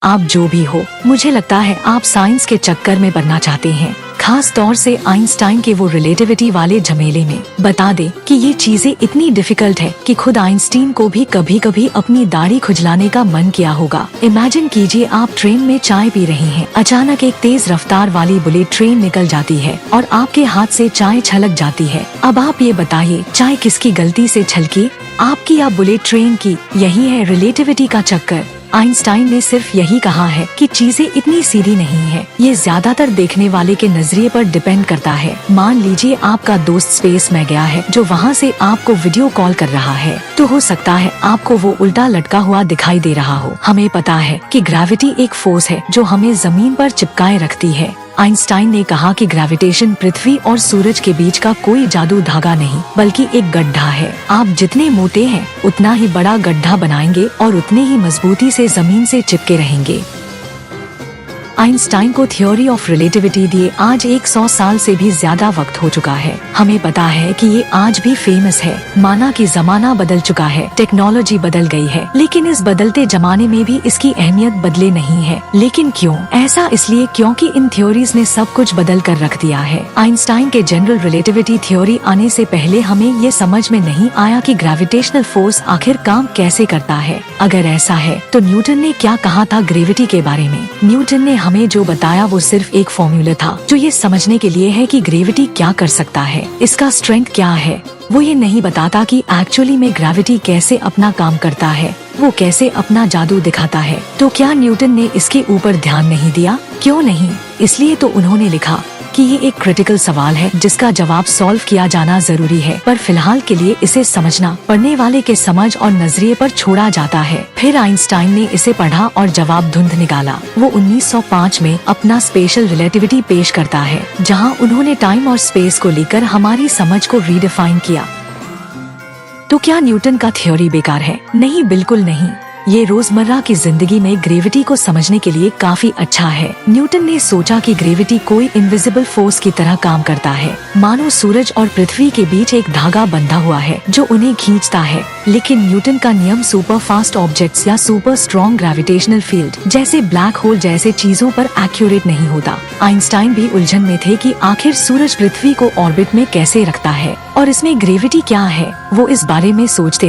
आप जो भी हो, मुझे लगता है आप साइंस के चक्कर में पड़ना चाहते हैं, खास तौर से आइंस्टाइन के वो रिलेटिविटी वाले झमेले में। बता दे कि ये चीजें इतनी डिफिकल्ट है कि खुद आइंस्टीन को भी कभी कभी अपनी दाढ़ी खुजलाने का मन किया होगा। इमेजिन कीजिए आप ट्रेन में चाय पी रहे हैं, अचानक एक तेज रफ्तार वाली बुलेट ट्रेन निकल जाती है और आपके हाथ से चाय छलक जाती है। अब आप ये बताइए, चाय किसकी गलती से छलकी, आपकी या बुलेट ट्रेन की? यही है रिलेटिविटी का चक्कर। आइंस्टाइन ने सिर्फ यही कहा है कि चीजें इतनी सीधी नहीं है। ये ज्यादातर देखने वाले के नजरिए पर डिपेंड करता है। मान लीजिए आपका दोस्त स्पेस में गया है, जो वहाँ से आपको वीडियो कॉल कर रहा है, तो हो सकता है आपको वो उल्टा लटका हुआ दिखाई दे रहा हो। हमें पता है कि ग्रेविटी एक फोर्स है जो हमें जमीन पर चिपकाए रखती है। आइंस्टाइन ने कहा कि ग्रेविटेशन पृथ्वी और सूरज के बीच का कोई जादू धागा नहीं, बल्कि एक गड्ढा है। आप जितने मोटे हैं उतना ही बड़ा गड्ढा बनाएंगे और उतने ही मजबूती से जमीन से चिपके रहेंगे। आइंस्टाइन को थ्योरी ऑफ रिलेटिविटी दिए आज 100 साल से भी ज्यादा वक्त हो चुका है। हमें पता है कि ये आज भी फेमस है। माना कि जमाना बदल चुका है, टेक्नोलॉजी बदल गई है, लेकिन इस बदलते जमाने में भी इसकी अहमियत बदले नहीं है। लेकिन क्यों? ऐसा इसलिए क्योंकि इन थ्योरीज ने सब कुछ बदल कर रख दिया है। आइंस्टाइन के जनरल रिलेटिविटी थ्योरी आने से पहले हमें ये समझ में नहीं आया कि ग्रेविटेशनल फोर्स आखिर काम कैसे करता है। अगर ऐसा है तो न्यूटन ने क्या कहा था ग्रेविटी के बारे में? न्यूटन ने हमें जो बताया वो सिर्फ एक फॉर्मूला था, जो ये समझने के लिए है कि ग्रेविटी क्या कर सकता है, इसका स्ट्रेंथ क्या है। वो ये नहीं बताता कि एक्चुअली में ग्रेविटी कैसे अपना काम करता है, वो कैसे अपना जादू दिखाता है। तो क्या न्यूटन ने इसके ऊपर ध्यान नहीं दिया? क्यों नहीं? इसलिए तो उन्होंने लिखा कि ये एक क्रिटिकल सवाल है जिसका जवाब सॉल्व किया जाना जरूरी है, पर फिलहाल के लिए इसे समझना पढ़ने वाले के समझ और नजरिए पर छोड़ा जाता है। फिर आइंस्टाइन ने इसे पढ़ा और जवाब धुंध निकाला। वो 1905 में अपना स्पेशल रिलेटिविटी पेश करता है, जहां उन्होंने टाइम और स्पेस को लेकर हमारी समझ को रीडिफाइन किया। तो क्या न्यूटन का थ्योरी बेकार है? नहीं, बिल्कुल नहीं। ये रोजमर्रा की जिंदगी में ग्रेविटी को समझने के लिए काफी अच्छा है। न्यूटन ने सोचा कि ग्रेविटी कोई इनविजिबल फोर्स की तरह काम करता है, मानो सूरज और पृथ्वी के बीच एक धागा बंधा हुआ है जो उन्हें खींचता है। लेकिन न्यूटन का नियम सुपर फास्ट ऑब्जेक्ट्स या सुपर स्ट्रॉन्ग ग्रेविटेशनल फील्ड जैसे ब्लैक होल जैसे चीजों पर एक्यूरेट नहीं होता। आइंस्टाइन भी उलझन में थे कि आखिर सूरज पृथ्वी को ऑर्बिट में कैसे रखता है और इसमें ग्रेविटी क्या है। वो इस बारे में सोचते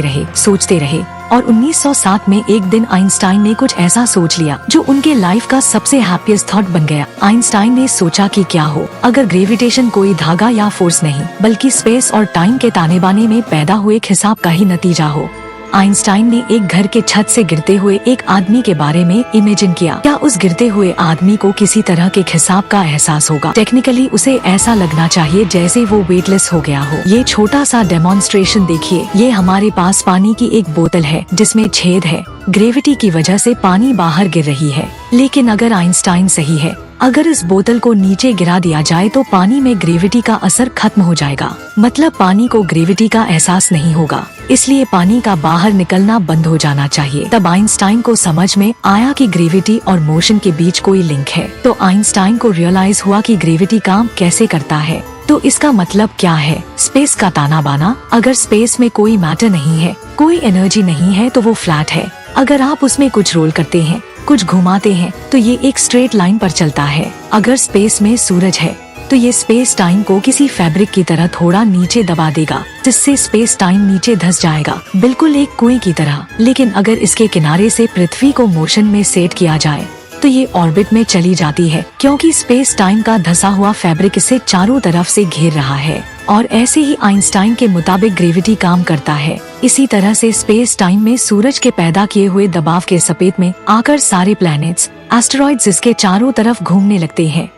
रहे और 1907 में एक दिन आइंस्टाइन ने कुछ ऐसा सोच लिया जो उनके लाइफ का सबसे हैप्पीएस्ट थॉट बन गया। आइंस्टाइन ने सोचा कि क्या हो अगर ग्रेविटेशन कोई धागा या फोर्स नहीं, बल्कि स्पेस और टाइम के ताने बाने में पैदा हुए एक हिसाब का ही नतीजा हो। आइंस्टाइन ने एक घर के छत से गिरते हुए एक आदमी के बारे में इमेजिन किया। क्या उस गिरते हुए आदमी को किसी तरह के खिसाब का एहसास होगा? टेक्निकली उसे ऐसा लगना चाहिए जैसे वो वेटलेस हो गया हो। ये छोटा सा डेमोन्स्ट्रेशन देखिए। ये हमारे पास पानी की एक बोतल है जिसमें छेद है। ग्रेविटी की वजह से पानी बाहर गिर रही है, लेकिन अगर आइंस्टाइन सही है, अगर इस बोतल को नीचे गिरा दिया जाए तो पानी में ग्रेविटी का असर खत्म हो जाएगा। मतलब पानी को ग्रेविटी का एहसास नहीं होगा, इसलिए पानी का बाहर निकलना बंद हो जाना चाहिए। तब आइंस्टाइन को समझ में आया कि ग्रेविटी और मोशन के बीच कोई लिंक है। तो आइंस्टाइन को रियलाइज हुआ कि ग्रेविटी काम कैसे करता है। तो इसका मतलब क्या है? स्पेस का ताना बाना। अगर स्पेस में कोई मैटर नहीं है, कोई एनर्जी नहीं है, तो वो फ्लैट है। अगर आप उसमें कुछ रोल करते हैं, कुछ घुमाते हैं, तो ये एक स्ट्रेट लाइन पर चलता है। अगर स्पेस में सूरज है तो ये स्पेस टाइम को किसी फैब्रिक की तरह थोड़ा नीचे दबा देगा, जिससे स्पेस टाइम नीचे धंस जाएगा, बिल्कुल एक कुएं की तरह। लेकिन अगर इसके किनारे से पृथ्वी को मोशन में सेट किया जाए तो ये ऑर्बिट में चली जाती है, क्योंकि स्पेस टाइम का धंसा हुआ फैब्रिक इसे चारों तरफ से घेर रहा है। और ऐसे ही आइंस्टाइन के मुताबिक ग्रेविटी काम करता है। इसी तरह से स्पेस टाइम में सूरज के पैदा किए हुए दबाव के सपेट में आकर सारे प्लैनेट्स, एस्टेरॉइड्स इसके चारों तरफ घूमने लगते हैं।